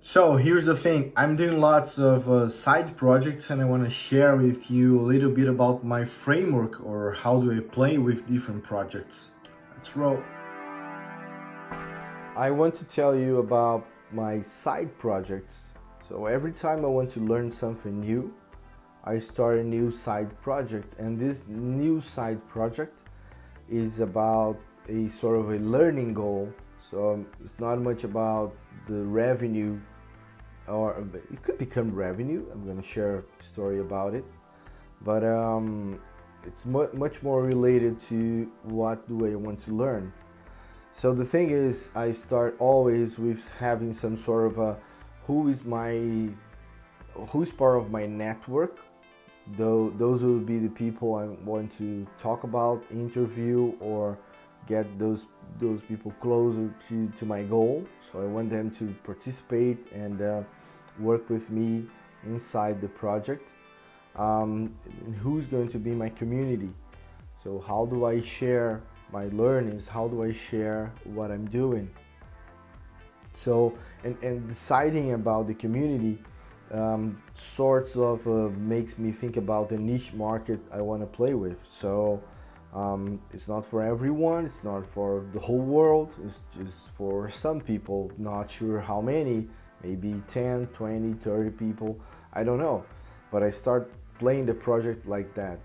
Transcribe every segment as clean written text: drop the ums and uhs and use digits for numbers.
So here's the thing, I'm doing lots of side projects and I want to share with you a little bit about my framework or how do I play with different projects. Let's roll. I want to tell you about my side projects. So every time I want to learn something new, I start a new side project, and this new side project is about a sort of a learning goal. So it's not much about the revenue, or it could become revenue. I'm going to share a story about it, but it's much more related to what do I want to learn. So the thing is, I start always with having some sort of a who is my who's part of my network. Though those will be the people I want to talk about, interview, or get those people closer to my goal. So I want them to participate and work with me inside the project. Who's going to be my community? So how do I share my learnings? How do I share what I'm doing? So and deciding about the community sorts of makes me think about the niche market I want to play with. So it's not for everyone, it's not for the whole world, it's just for some people, not sure how many, maybe 10, 20, 30 people, I don't know. But I start playing the project like that.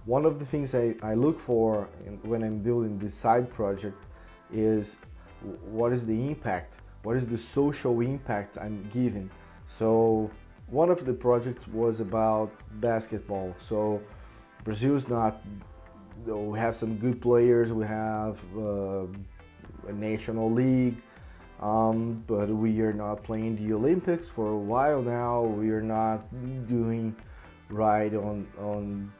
One of the things I look for when I'm building this side project is what is the impact, what is the social impact I'm giving. So one of the projects was about basketball. So Brazil is not, we have some good players, we have a national league, but we are not playing the Olympics for a while now. We are not doing right on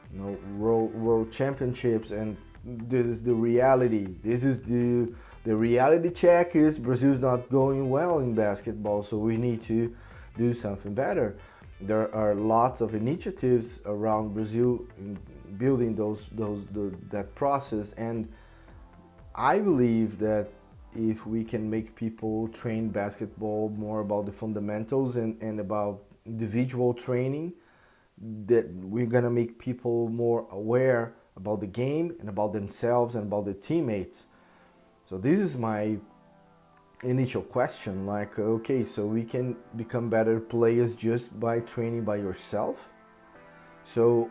world championships, and this is the reality. This is the reality check is Brazil's not going well in basketball, so we need to do something better. There are lots of initiatives around Brazil in building that process, and I believe that if we can make people train basketball more about the fundamentals and about individual training, that we're gonna make people more aware about the game and about themselves and about their teammates. So this is my initial question, like, okay, so we can become better players just by training by yourself. So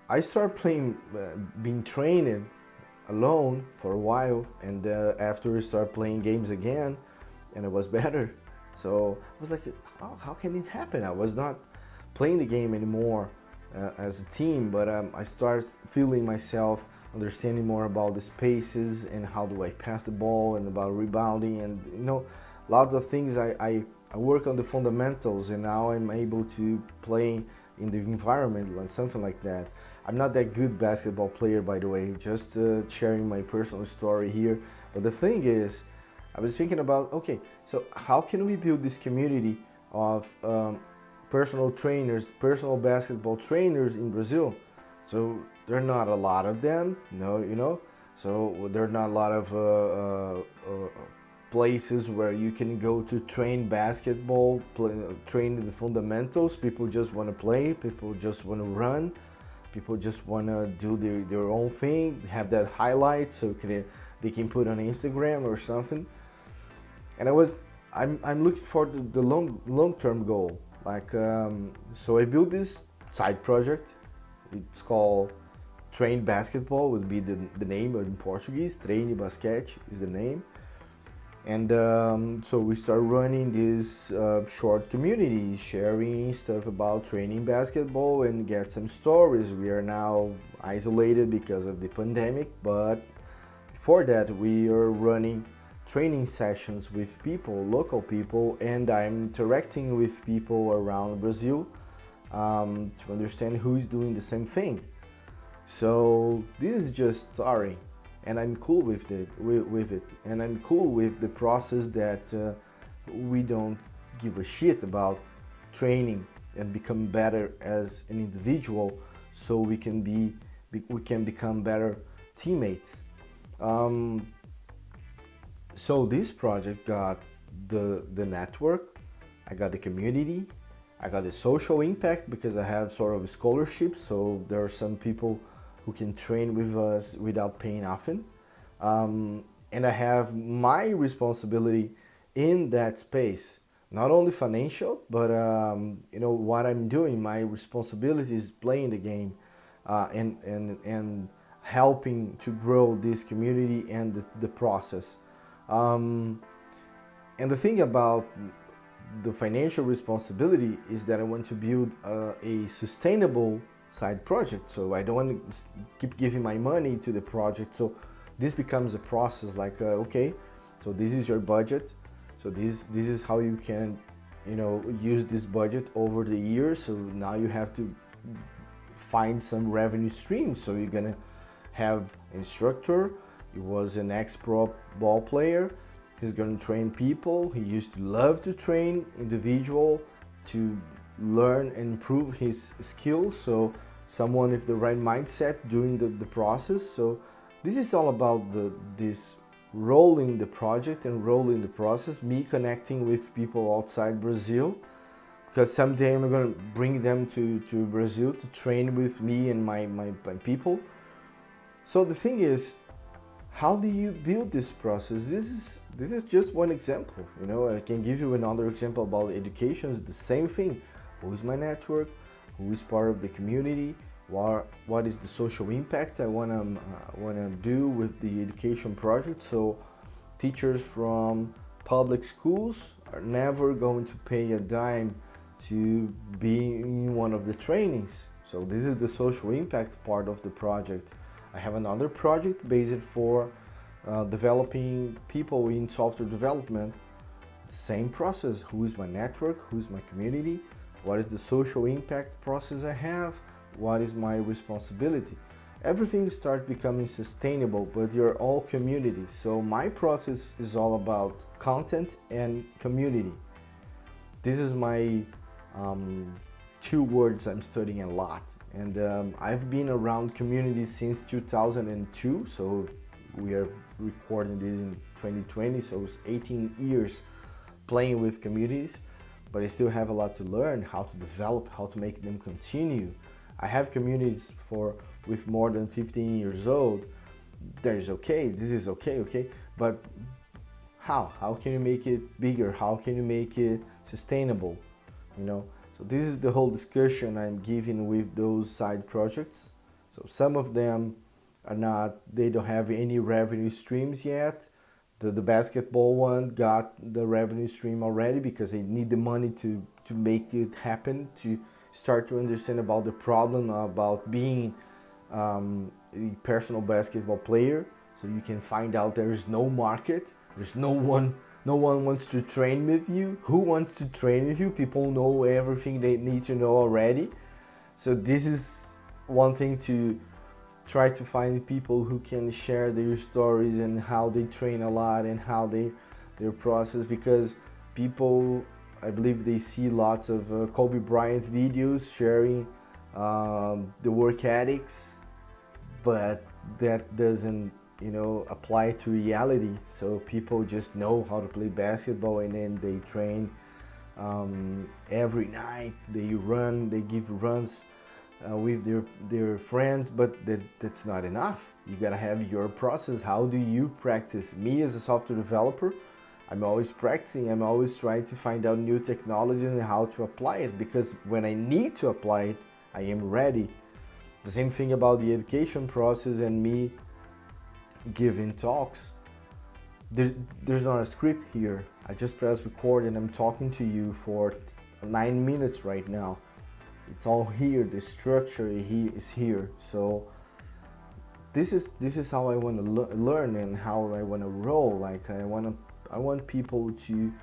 I started playing, being trained alone for a while, and after I started playing games again, and I was better. So I was like, oh, how can it happen? I was not playing the game anymore as a team, but I started feeling myself, understanding more about the spaces and how do I pass the ball and about rebounding, and lots of things. I work on the fundamentals, and now I'm able to play in the environment, like something like that. I'm not that good basketball player, by the way, just sharing my personal story here. But the thing is, I was thinking about, okay, so how can we build this community of personal trainers, personal basketball trainers in Brazil? So there are not a lot of them, so there are not a lot of places where you can go to train basketball, train the fundamentals. People just want to play, people just want to run, people just want to do their own thing, have that highlight so they can put on Instagram or something. And I'm looking for the long-term goal. Like, so I built this side project. It's called Train Basketball, would be the name in Portuguese. Treine Basquete is the name. And so we start running this short community, sharing stuff about training basketball and get some stories. We are now isolated because of the pandemic, but before that we are running training sessions with people, local people, and I'm interacting with people around Brazil to understand who is doing the same thing. So this is just starting, and I'm cool with it. And I'm cool with the process that we don't give a shit about training and become better as an individual, so we can become better teammates. So this project got the network, I got the community, I got the social impact because I have sort of a scholarship, so there are some people who can train with us without paying nothing. And I have my responsibility in that space, not only financial, but what I'm doing. My responsibility is playing the game, and helping to grow this community and the process. And the thing about the financial responsibility is that I want to build a sustainable side project. So I don't want to keep giving my money to the project. So this becomes a process like, okay, so this is your budget. So this is how you can, use this budget over the years. So now you have to find some revenue streams. So you're gonna have instructor. He was an ex-pro ball player. He's gonna train people. He used to love to train individual to learn and improve his skills. So someone with the right mindset doing the process. So this is all about this rolling the project and rolling the process, me connecting with people outside Brazil, because someday I'm gonna bring them to Brazil to train with me and my people. So the thing is, how do you build this process? This is just one example. I can give you another example about education. It's the same thing. Who is my network? Who is part of the community? What is the social impact I wanna do with the education project? So teachers from public schools are never going to pay a dime to be in one of the trainings. So this is the social impact part of the project. I have another project based for developing people in software development. Same process. Who is my network? Who is my community? What is the social impact process I have? What is my responsibility? Everything starts becoming sustainable, but you're all communities. So my process is all about content and community. This is my two words I'm studying a lot. And I've been around communities since 2002. So we are recording this in 2020. So it's 18 years playing with communities, but I still have a lot to learn, how to develop, how to make them continue. I have communities with more than 15 years old. That is okay, this is okay, but how? How can you make it bigger? How can you make it sustainable? So this is the whole discussion I'm giving with those side projects. So some of them they don't have any revenue streams yet. The basketball one got the revenue stream already because they need the money to make it happen, to start to understand about the problem about being a personal basketball player. So you can find out there is no market, there's no one wants to train with you. Who wants to train with you? People know everything they need to know already. So this is one thing, to try to find people who can share their stories and how they train a lot and how their process, because people, I believe, they see lots of Kobe Bryant videos sharing the work ethics, but that doesn't apply to reality. So people just know how to play basketball and then they train every night, they give runs with their friends, but that's not enough. You gotta have your process. How do you practice? Me as a software developer, I'm always practicing. I'm always trying to find out new technologies and how to apply it, because when I need to apply it, I am ready. The same thing about the education process and me giving talks. There's not a script here. I just press record and I'm talking to you for 9 minutes right now. It's all here. The structure is here. So this is how I want to learn and how I want to roll. Like I want people to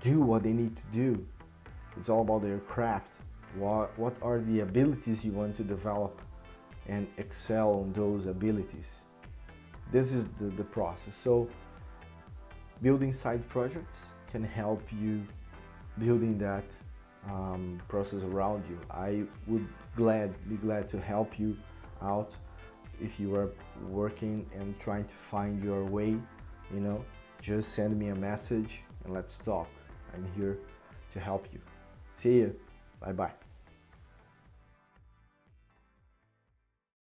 do what they need to do. It's all about their craft. What are the abilities you want to develop and excel on those abilities? This is the process. So building side projects can help you building that process around you. I would be glad to help you out if you are working and trying to find your way, just send me a message and let's talk. I'm here to help you. See you. Bye bye.